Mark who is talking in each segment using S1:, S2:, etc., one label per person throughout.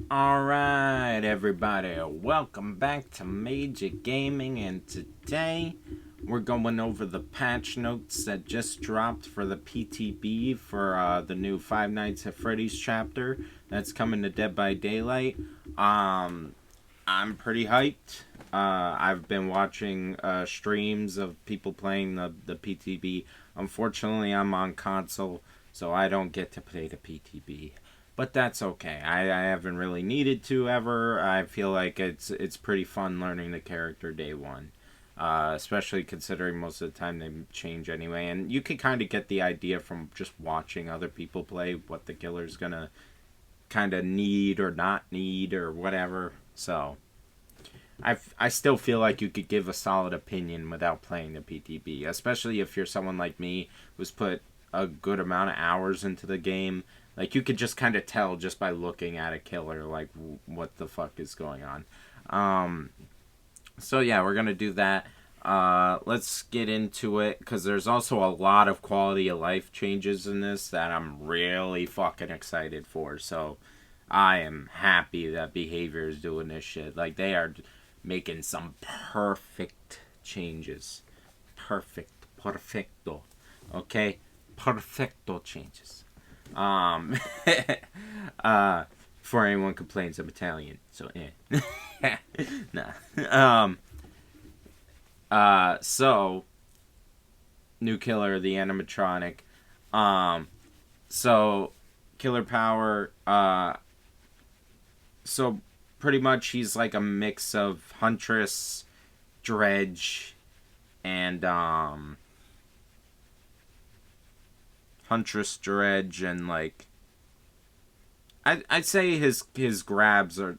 S1: Alright, everybody, welcome back to Major Gaming, and today we're going over the patch notes that just dropped for the PTB for the new Five Nights at Freddy's chapter that's coming to Dead by Daylight. I'm pretty hyped. I've been watching streams of people playing the PTB. Unfortunately, I'm on console, so I don't get to play the PTB. But that's okay. I haven't really needed to ever. I feel like it's pretty fun learning the character day one. Especially considering most of the time they change anyway. And you can kind of get the idea from just watching other people play what the killer's gonna kind of need or not need or whatever. So, I still feel like you could give a solid opinion without playing the PTB. Especially if you're someone like me who's put a good amount of hours into the game. Like, you could just kind of tell just by looking at a killer, like, what the fuck is going on. So, yeah, we're going to do that. Let's get into it, because there's also a lot of quality of life changes in this that I'm really fucking excited for. So, I am happy that Behavior is doing this shit. Like, they are making some perfect changes. Perfecto. Okay? Perfecto changes. Before anyone complains, I'm Italian, so nah. So new killer, the animatronic. So killer power. So pretty much he's like a mix of Huntress, Dredge, and Huntress, Dredge, and like I'd say his grabs are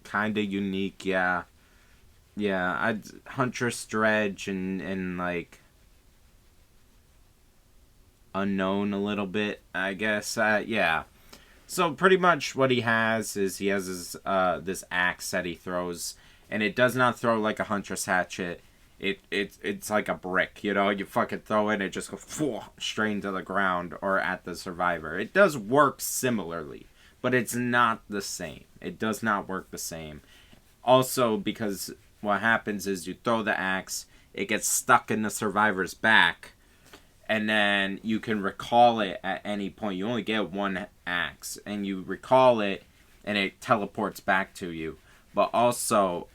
S1: kind of unique. Yeah, I'd Huntress, Dredge, and like unknown a little bit, I guess. Yeah. So pretty much what he has is his this axe that he throws, and it does not throw like a Huntress hatchet. It's like a brick, you know. You fucking throw it, and it just goes straight into the ground or at the survivor. It does work similarly, but it's not the same. It does not work the same. Also, because what happens is you throw the axe, it gets stuck in the survivor's back, and then you can recall it at any point. You only get one axe, and you recall it, and it teleports back to you. But also,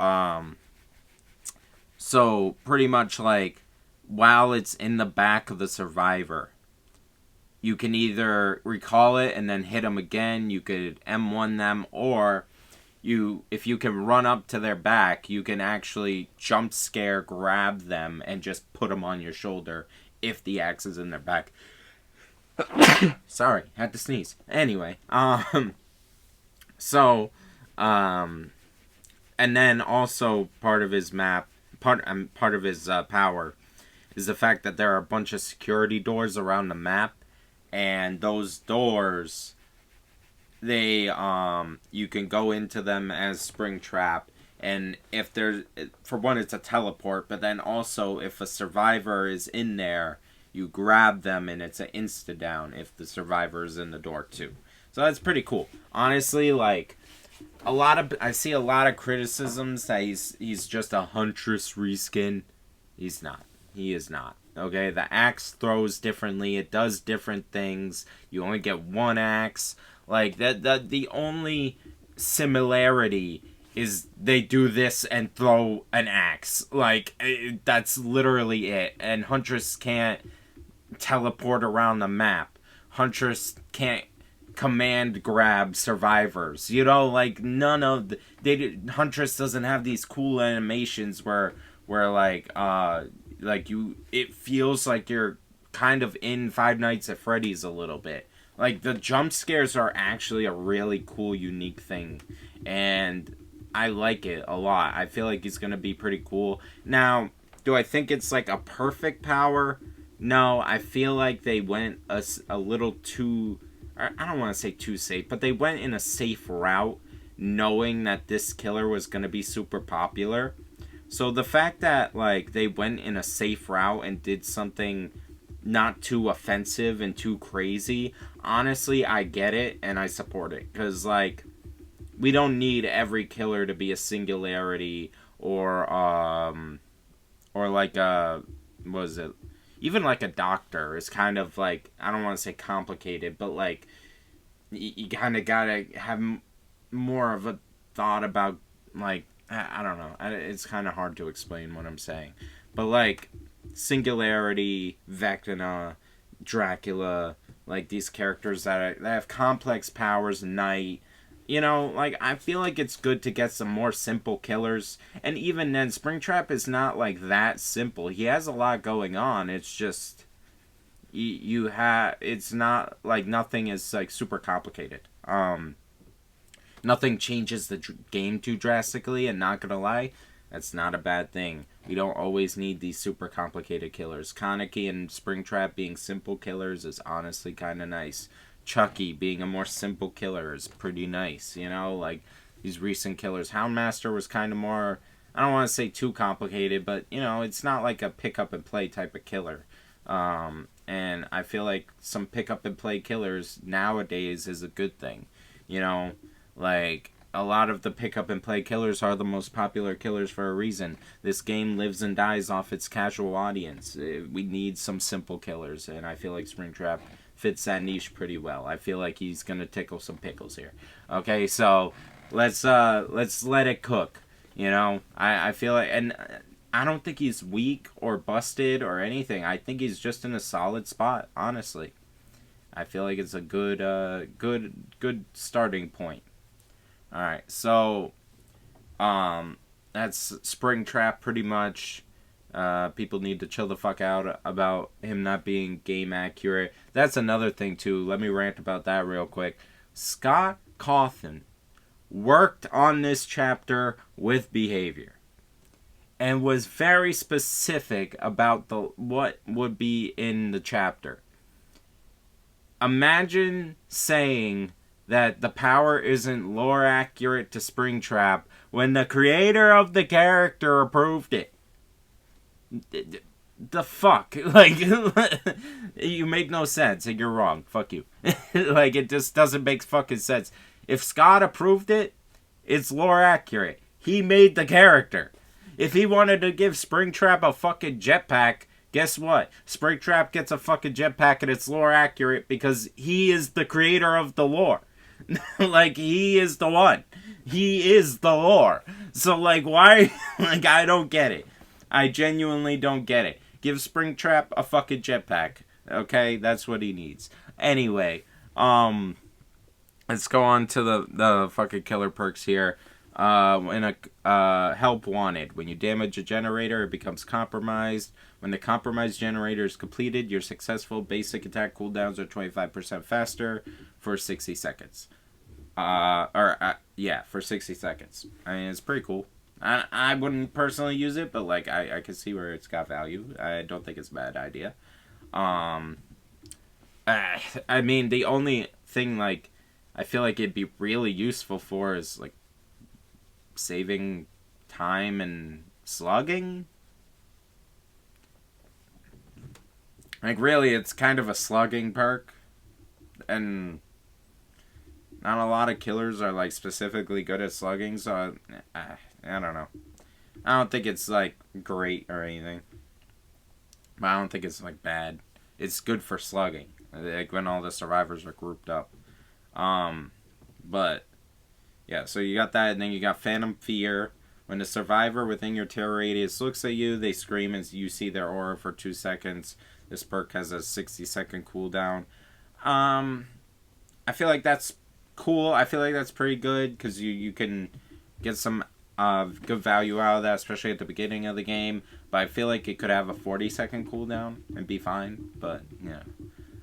S1: so pretty much like while it's in the back of the survivor, you can either recall it and then hit them again. You could M1 them, or if you can run up to their back, you can actually jump scare, grab them, and just put them on your shoulder if the axe is in their back. Sorry, had to sneeze. Anyway, so, and then also part of his map, part of his power, is the fact that there are a bunch of security doors around the map, and those doors, they you can go into them as Springtrap, and if there's, for one, it's a teleport, but then also if a survivor is in there, you grab them and it's an insta down if the survivor is in the door too. So that's pretty cool. Honestly, like I see a lot of criticisms that he's just a Huntress reskin. He's not. He is not. Okay, the axe throws differently. It does different things. You only get one axe. Like the only similarity is they do this and throw an axe. Like that's literally it. And Huntress can't teleport around the map. Huntress can't command grab survivors. You know, like none of Huntress doesn't have these cool animations where like you, it feels like you're kind of in Five Nights at Freddy's a little bit. Like the jump scares are actually a really cool, unique thing, and I like it a lot. I feel like it's gonna be pretty cool. Now, do I think it's like a perfect power? No, I feel like they went a little too, I don't want to say too safe, but they went in a safe route knowing that this killer was going to be super popular. So the fact that like they went in a safe route and did something not too offensive and too crazy, honestly, I get it and I support it. Because like we don't need every killer to be a singularity or like a, what was it? Even like a doctor is kind of like, I don't want to say complicated, but like you kind of gotta have more of a thought about, like, I don't know. It's kind of hard to explain what I'm saying, but like Singularity, Vecna, Dracula, like these characters that have complex powers, Knight. You know, like, I feel like it's good to get some more simple killers. And even then, Springtrap is not, like, that simple. He has a lot going on. It's just, you have, it's not, like, nothing is, like, super complicated. Nothing changes the game too drastically, and not gonna lie, that's not a bad thing. We don't always need these super complicated killers. Kaneki and Springtrap being simple killers is honestly kind of nice. Chucky being a more simple killer is pretty nice, you know, like these recent killers. Houndmaster was kind of more, I don't want to say too complicated, but, you know, it's not like a pick up and play type of killer. And I feel like some pick up and play killers nowadays is a good thing, you know, like a lot of the pick up and play killers are the most popular killers for a reason. This game lives and dies off its casual audience. We need some simple killers, and I feel like Springtrap fits that niche pretty well. I feel like he's gonna tickle some pickles here. Okay, so let's let it cook. You know, I feel like, and I don't think he's weak or busted or anything. I think he's just in a solid spot. Honestly, I feel like it's a good good starting point. All right, so that's Springtrap pretty much. People need to chill the fuck out about him not being game accurate. That's another thing too. Let me rant about that real quick. Scott Cawthon worked on this chapter with behavior and was very specific about what would be in the chapter. Imagine saying that the power isn't lore accurate to Springtrap when the creator of the character approved it. The fuck? Like, you make no sense and you're wrong. Fuck you. Like, it just doesn't make fucking sense. If Scott approved it, it's lore accurate. He made the character. If he wanted to give Springtrap a fucking jetpack, guess what? Springtrap gets a fucking jetpack and it's lore accurate because he is the creator of the lore. Like, he is the one. He is the lore. So, like, why? Like, I don't get it. I genuinely don't get it. Give Springtrap a fucking jetpack. Okay? That's what he needs. Anyway, let's go on to the fucking killer perks here. In a help wanted. When you damage a generator, it becomes compromised. When the compromised generator is completed, your successful basic attack cooldowns are 25% faster for 60 seconds. Yeah, for 60 seconds. I mean, it's pretty cool. I wouldn't personally use it, but, like, I can see where it's got value. I don't think it's a bad idea. I mean, the only thing, like, I feel like it'd be really useful for is, like, saving time and slugging. Like, really, it's kind of a slugging perk. And not a lot of killers are, like, specifically good at slugging, so I don't know. I don't think it's, like, great or anything. But I don't think it's, like, bad. It's good for slugging. Like, when all the survivors are grouped up. But yeah, so you got that, and then you got Phantom Fear. When a survivor within your terror radius looks at you, they scream as you see their aura for 2 seconds. This perk has a 60-second cooldown. I feel like that's cool. I feel like that's pretty good, because you can get some good value out of that, especially at the beginning of the game. But I feel like it could have a 40-second cooldown and be fine. But, yeah.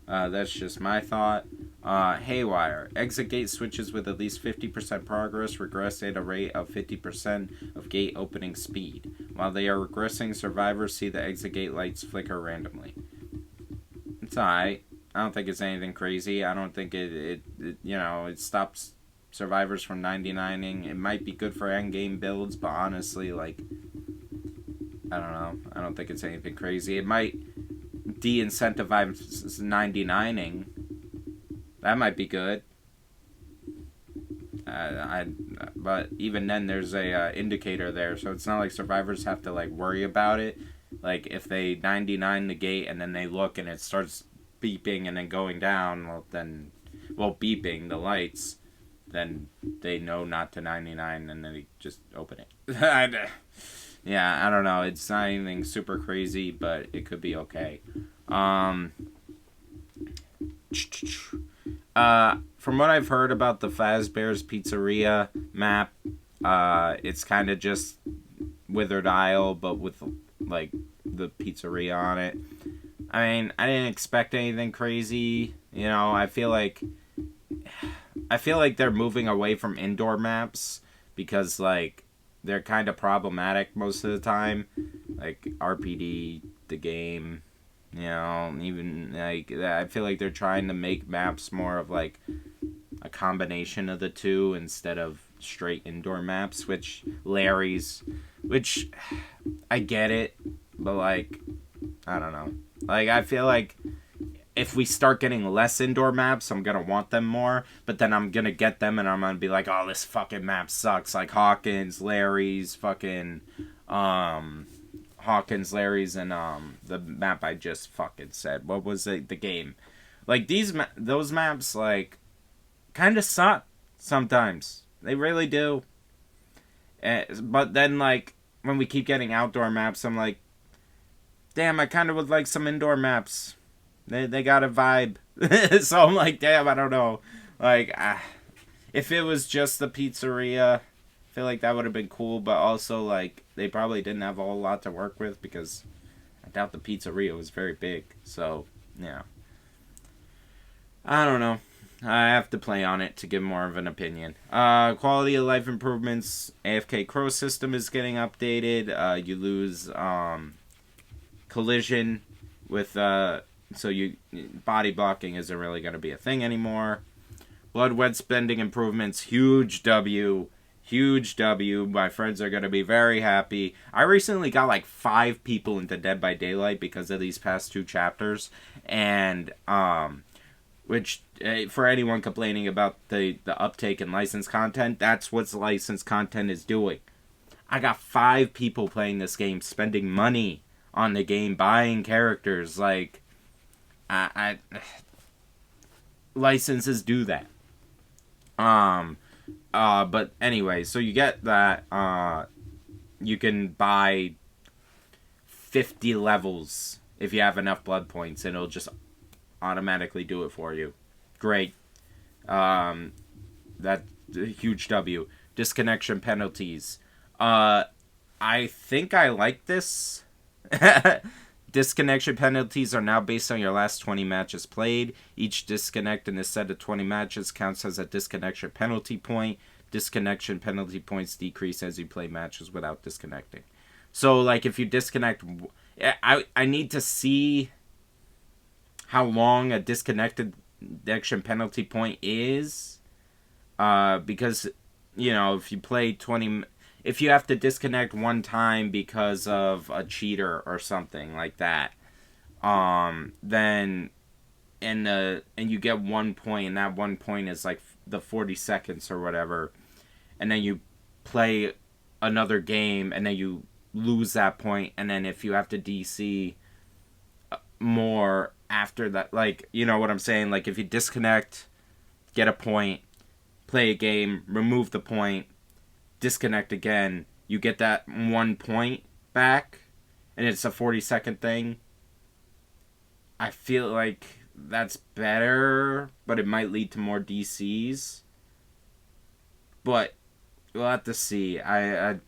S1: That's just my thought. Haywire. Exit gate switches with at least 50% progress regress at a rate of 50% of gate opening speed. While they are regressing, survivors see the exit gate lights flicker randomly. It's alright. I don't think it's anything crazy. I don't think it you know, it stops survivors from 99ing. It might be good for endgame builds, but honestly, like, I don't know. I don't think it's anything crazy. It might de-incentivize 99ing. That might be good. but even then, there's a indicator there, so it's not like survivors have to like worry about it. Like if they 99 the gate and then they look and it starts beeping and then going down, well, beeping the lights, then they know not to 99 and then they just open it. Yeah, I don't know. It's not anything super crazy, but it could be okay. From what I've heard about the Fazbear's Pizzeria map, it's kind of just Withered Isle, but with like the pizzeria on it. I mean, I didn't expect anything crazy. You know, I feel like they're moving away from indoor maps because like they're kind of problematic most of the time. Like RPD, the game, you know, even like I feel like they're trying to make maps more of like a combination of the two instead of straight indoor maps, which I get it, but like I don't know. Like I feel like if we start getting less indoor maps, I'm gonna want them more, but then I'm gonna get them and I'm gonna be like, oh, this fucking map sucks. Like Hawkins, Larry's, fucking Hawkins, Larry's, and the map I just fucking said. What was it? The game. Like those maps like kind of suck sometimes. They really do. But then like when we keep getting outdoor maps, I'm like, damn, I kind of would like some indoor maps. They got a vibe. So I'm like, damn, I don't know. Like, if it was just the pizzeria, I feel like that would have been cool. But also, like, they probably didn't have a whole lot to work with because I doubt the pizzeria was very big. So, yeah. I don't know. I have to play on it to give more of an opinion. Quality of life improvements. AFK Crow system is getting updated. You lose collision with body blocking isn't really going to be a thing anymore. Blood wet spending improvements, huge W. My friends are going to be very happy. I recently got like 5 people into Dead by Daylight because of these past 2 chapters, and which for anyone complaining about the uptake in licensed content, that's what licensed content is doing. I got 5 people playing this game, spending money on the game, buying characters. Like, I licenses do that. But anyway, so you get that. You can buy 50 levels if you have enough blood points, and it'll just automatically do it for you. Great. That's a huge W. Disconnection penalties. I think I like this. Disconnection penalties are now based on your last 20 matches played. Each disconnect in a set of 20 matches counts as a disconnection penalty point. Disconnection penalty points decrease as you play matches without disconnecting. So, like, if you disconnect... I need to see how long a disconnection penalty point is. Because, you know, if you play 20... If you have to disconnect one time because of a cheater or something like that, then and you get 1 point, and that 1 point is like the 40 seconds or whatever, and then you play another game, and then you lose that point, and then if you have to DC more after that, like, you know what I'm saying? Like, if you disconnect, get a point, play a game, remove the point, disconnect again, you get that 1 point back, and it's a 40-second thing. I feel like that's better, but it might lead to more DCs. But we'll have to see. I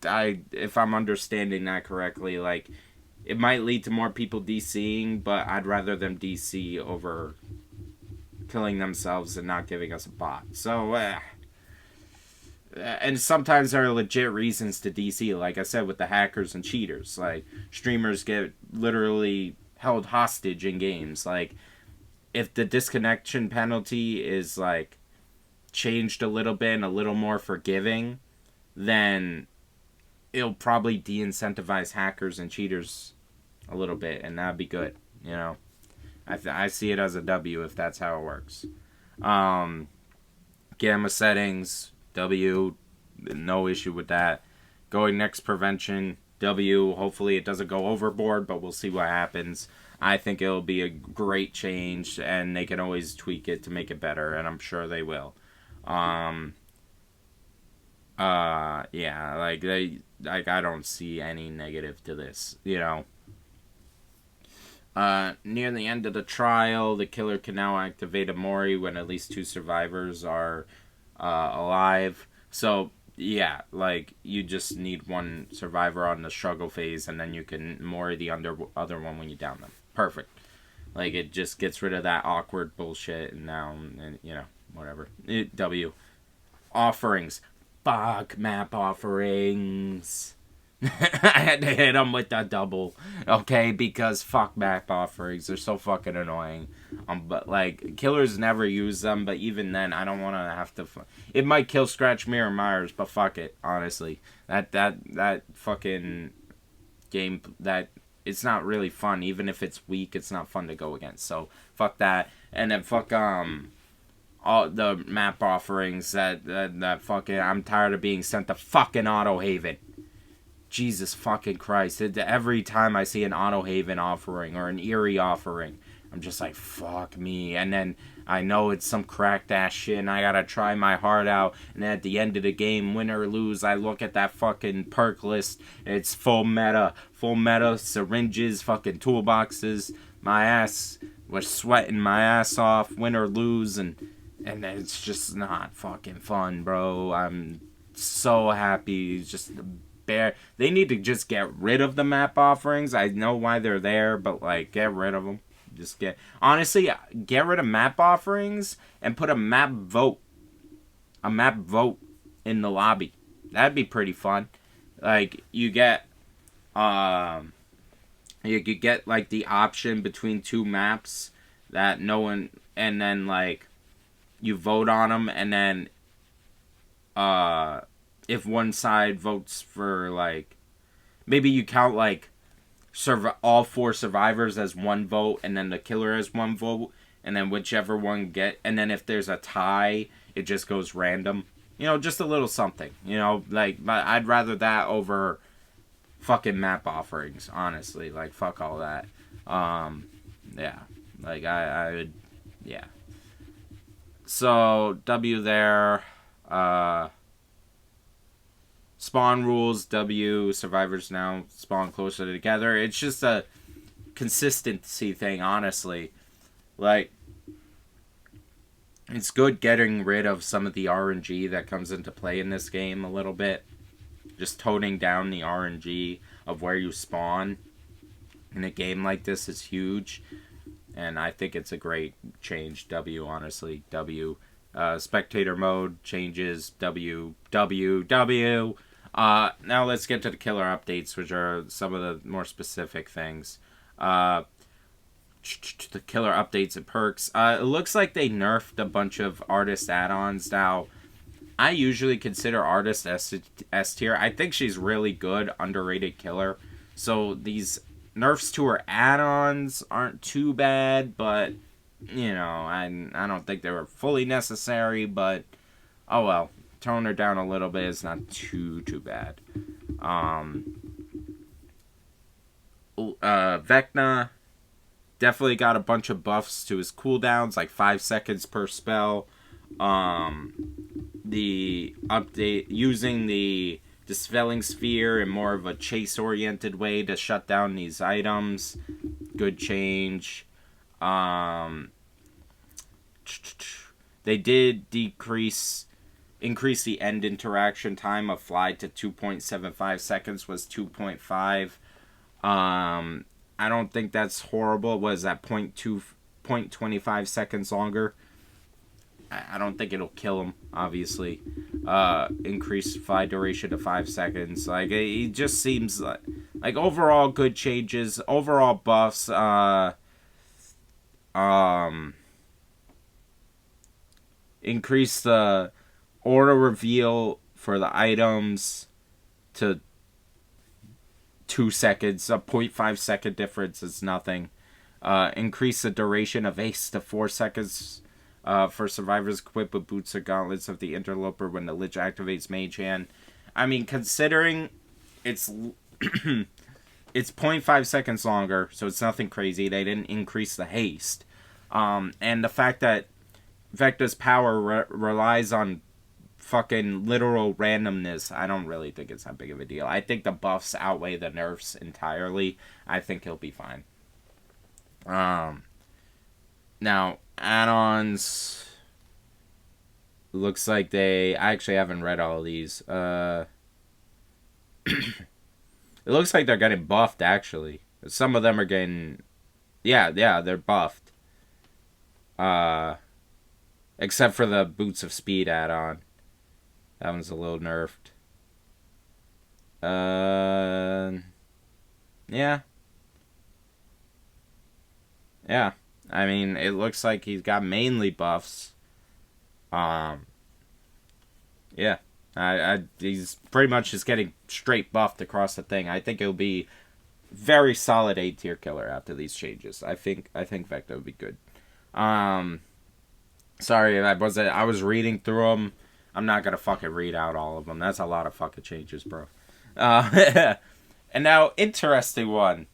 S1: if I'm understanding that correctly, like, it might lead to more people DCing, but I'd rather them DC over killing themselves and not giving us a bot. So, and sometimes there are legit reasons to DC, like I said, with the hackers and cheaters. Like, streamers get literally held hostage in games. Like, if the disconnection penalty is, like, changed a little bit and a little more forgiving, then it'll probably de-incentivize hackers and cheaters a little bit, and that'd be good, you know? I see it as a W if that's how it works. Gamma settings, W, no issue with that. Going next prevention, W. Hopefully it doesn't go overboard, but we'll see what happens. I think it'll be a great change, and they can always tweak it to make it better, and I'm sure they will. Yeah, I don't see any negative to this, you know. Near the end of the trial, the killer can now activate a Mori when at least 2 survivors are alive. So, yeah, like, you just need 1 survivor on the struggle phase, and then you can Mori the other one when you down them. Perfect. Like, it just gets rid of that awkward bullshit, and now, and, you know, whatever. W. Offerings. Fuck map offerings. I had to hit them with the double, okay? Because fuck map offerings. They're so fucking annoying. But, like, killers never use them, but even then, I don't want to have to... It might kill Scratch Mirror Myers, but fuck it, honestly. That fucking game, it's not really fun. Even if it's weak, it's not fun to go against. So, fuck that. And then fuck, all the map offerings that fucking... I'm tired of being sent to fucking Auto Haven. Jesus fucking Christ. Every time I see an Auto Haven offering or an Eerie offering, I'm just like, fuck me. And then I know it's some cracked ass shit and I gotta try my heart out. And then at the end of the game, win or lose, I look at that fucking perk list. It's full meta, syringes, fucking toolboxes. My ass was sweating my ass off, win or lose. And it's just not fucking fun, bro. I'm so happy. Just they need to just get rid of the map offerings. I know why they're there, but like, get rid of them. Honestly, get rid of map offerings and put a map vote in the lobby. That'd be pretty fun. Like, you could get like the option between 2 maps that no one, and then like you vote on them, and then if one side votes for, like, maybe you count, like, all 4 survivors as 1 vote, and then the killer as 1 vote, and then whichever one and then if there's a tie, it just goes random. You know, just a little something, you know, like, I'd rather that over fucking map offerings, honestly. Like, fuck all that. Yeah. Like, I would, yeah. So, W there, spawn rules, W, survivors now spawn closer together. It's just a consistency thing, honestly. Like, it's good getting rid of some of the RNG that comes into play in this game a little bit. Just toning down the RNG of where you spawn in a game like this is huge. And I think it's a great change, W, honestly. W. Spectator mode changes, W. Now let's get to the killer updates, which are some of the more specific things. The killer updates and perks. It looks like they nerfed a bunch of artist add-ons. Now, I usually consider artist S tier. I think she's really good, underrated killer. So these nerfs to her add-ons aren't too bad, but, you know, I don't think they were fully necessary, but, oh well. Tone her down a little bit. It's not too bad. Vecna definitely got a bunch of buffs to his cooldowns, like 5 seconds per spell. The update using the Dispelling Sphere in more of a chase-oriented way to shut down these items. Good change. They did increase the end interaction time of fly to 2.75 seconds, was 2.5. I don't think that's horrible. Was that 0.25 seconds longer? I don't think it'll kill him, obviously. Increase fly duration to 5 seconds. Like, it just seems like overall good changes, overall buffs. Increase the auto reveal for the items to 2 seconds. A 0.5 second difference is nothing. Increase the duration of Ace to 4 seconds. For survivors equipped with boots or gauntlets of the interloper when the Lich activates Mage Hand. I mean, considering it's it's 0.5 seconds longer, so it's nothing crazy. They didn't increase the haste. And the fact that Vecta's power relies on fucking literal randomness, I don't really think it's that big of a deal. I think the buffs outweigh the nerfs entirely. I think he'll be fine. Now, add-ons... Looks like I actually haven't read all of these. It looks like they're getting buffed, actually. Some of them are getting... Yeah, they're buffed. Except for the Boots of Speed add-on. That one's a little nerfed. Yeah. Yeah. I mean, it looks like he's got mainly buffs. Yeah. He's pretty much just getting straight buffed across the thing. I think it'll be very solid A tier killer after these changes. I think Vecta would be good. Sorry, I was reading through them. I'm not gonna fucking read out all of them. That's a lot of fucking changes, bro. And now, interesting one.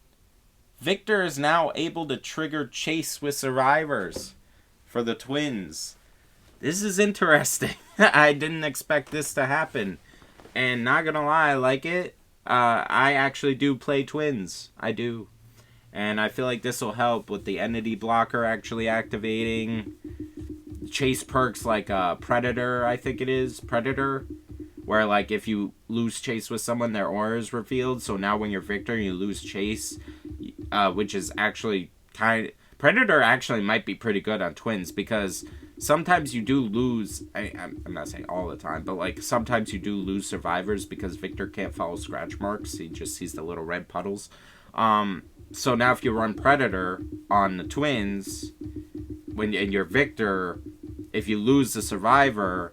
S1: Victor is now able to trigger chase with survivors for the twins. This is interesting. I didn't expect this to happen. And not gonna lie, I like it. I actually do play twins. I do. And I feel like this will help with the entity blocker actually activating. Chase perks like Predator, I think it is. Predator. Where like if you lose chase with someone, their aura is revealed. So now when you're Victor and you lose chase, which is actually Predator actually might be pretty good on twins because sometimes you do lose, I'm not saying all the time, but like sometimes you do lose survivors because Victor can't follow scratch marks. He just sees the little red puddles. So now if you run Predator on the twins, and you're Victor, if you lose the survivor,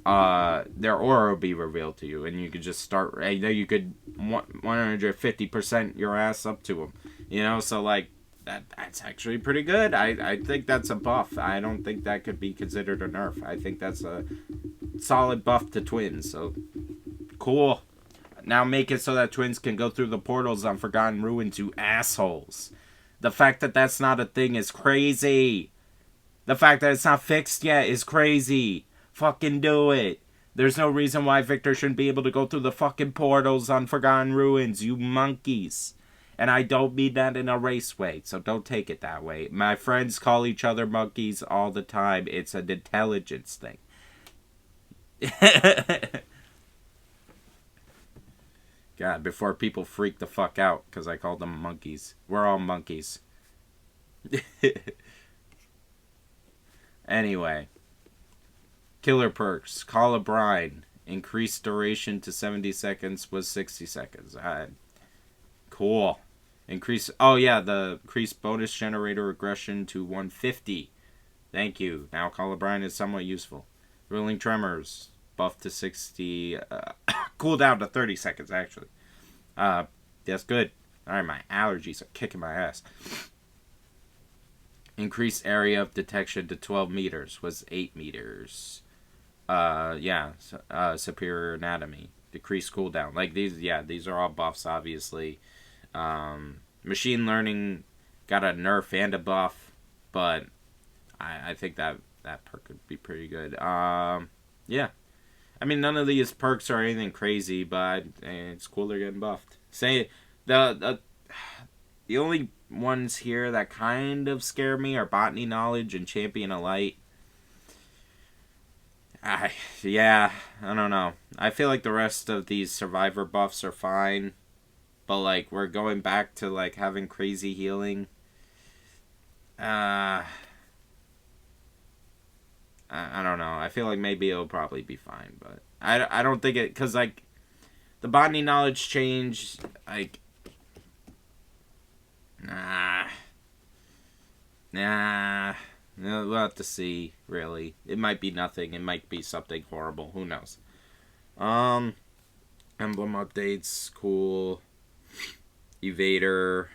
S1: their aura will be revealed to you, and you could just start. You could 150% your ass up to them. You know, so like that's actually pretty good. I think that's a buff. I don't think that could be considered a nerf. I think that's a solid buff to twins. So cool. Now make it so that twins can go through the portals on Forgotten Ruins, you assholes. The fact that that's not a thing is crazy. The fact that it's not fixed yet is crazy. Fucking do it. There's no reason why Victor shouldn't be able to go through the fucking portals on Forgotten Ruins, you monkeys. And I don't mean that in a race way, so don't take it that way. My friends call each other monkeys all the time. It's an intelligence thing. God, before people freak the fuck out because I called them monkeys. We're all monkeys. Anyway. Killer perks. Call a Brine. Increased duration to 70 seconds was 60 seconds. Cool. Oh yeah, the increased bonus generator regression to 150. Thank you. Now Call a Brine is somewhat useful. Ruling Tremors. Buff to 60. Cooldown to 30 seconds, actually. That's good. Alright, my allergies are kicking my ass. Increased area of detection to 12 meters was 8 meters. Superior anatomy. Decreased cooldown. Like, these are all buffs, obviously. Machine learning got a nerf and a buff, but I think that perk could be pretty good. Yeah. I mean, none of these perks are anything crazy, but it's cool they're getting buffed. Say, the only ones here that kind of scare me are Botany Knowledge and Champion of Light. I don't know. I feel like the rest of these Survivor buffs are fine, but, like, we're going back to, like, having crazy healing. I don't know. I feel like maybe it'll probably be fine, but I don't think it, because, like, the Botany Knowledge change, like, nah, we'll have to see, really. It might be nothing. It might be something horrible. Who knows? Emblem updates, cool. Evader.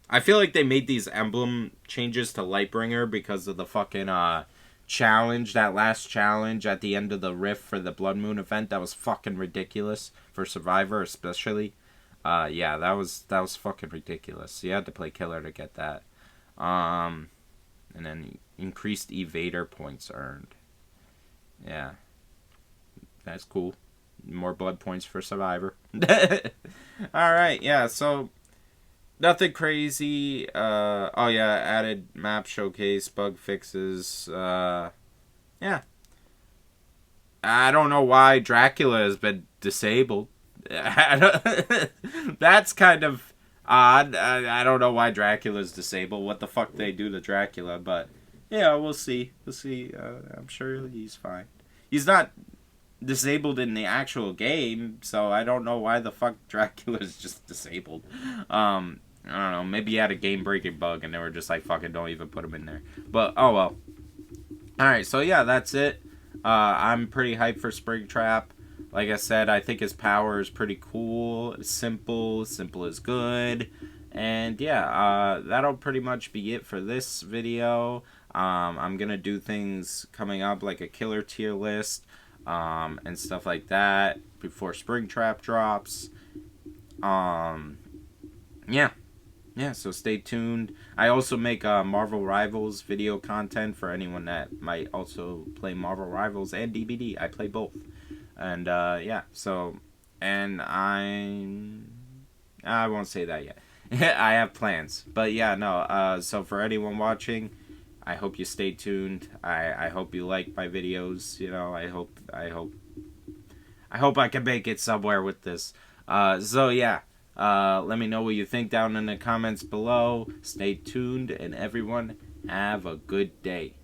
S1: I feel like they made these emblem changes to Lightbringer because of the fucking, challenge, that last challenge at the end of the rift for the Blood Moon event, that was fucking ridiculous for Survivor especially. Yeah, that was fucking ridiculous. You had to play killer to get that. And then increased evader points earned. Yeah, that's cool. More blood points for Survivor. Alright, yeah, so nothing crazy. Oh yeah, added map showcase, bug fixes. Yeah. I don't know why Dracula has been disabled. That's kind of odd. I don't know why Dracula's disabled. What the fuck they do to Dracula, but yeah, we'll see. We'll see. I'm sure he's fine. He's not disabled in the actual game, so I don't know why the fuck Dracula's just disabled. I don't know. Maybe he had a game-breaking bug, and they were just like, "Fucking, don't even put him in there." But oh well. All right, so yeah, that's it. I'm pretty hyped for Springtrap. Like I said, I think his power is pretty cool. It's simple. Simple is good. And yeah, that'll pretty much be it for this video. I'm gonna do things coming up like a killer tier list. And stuff like that before Springtrap drops. Yeah, so stay tuned. I also make Marvel Rivals video content for anyone that might also play Marvel Rivals and DBD. I play both. And yeah, so, and I won't say that yet. I have plans. But yeah, no, so for anyone watching, I hope you stay tuned. I hope you like my videos. You know, I hope I can make it somewhere with this. So yeah, let me know what you think down in the comments below. Stay tuned, and everyone have a good day.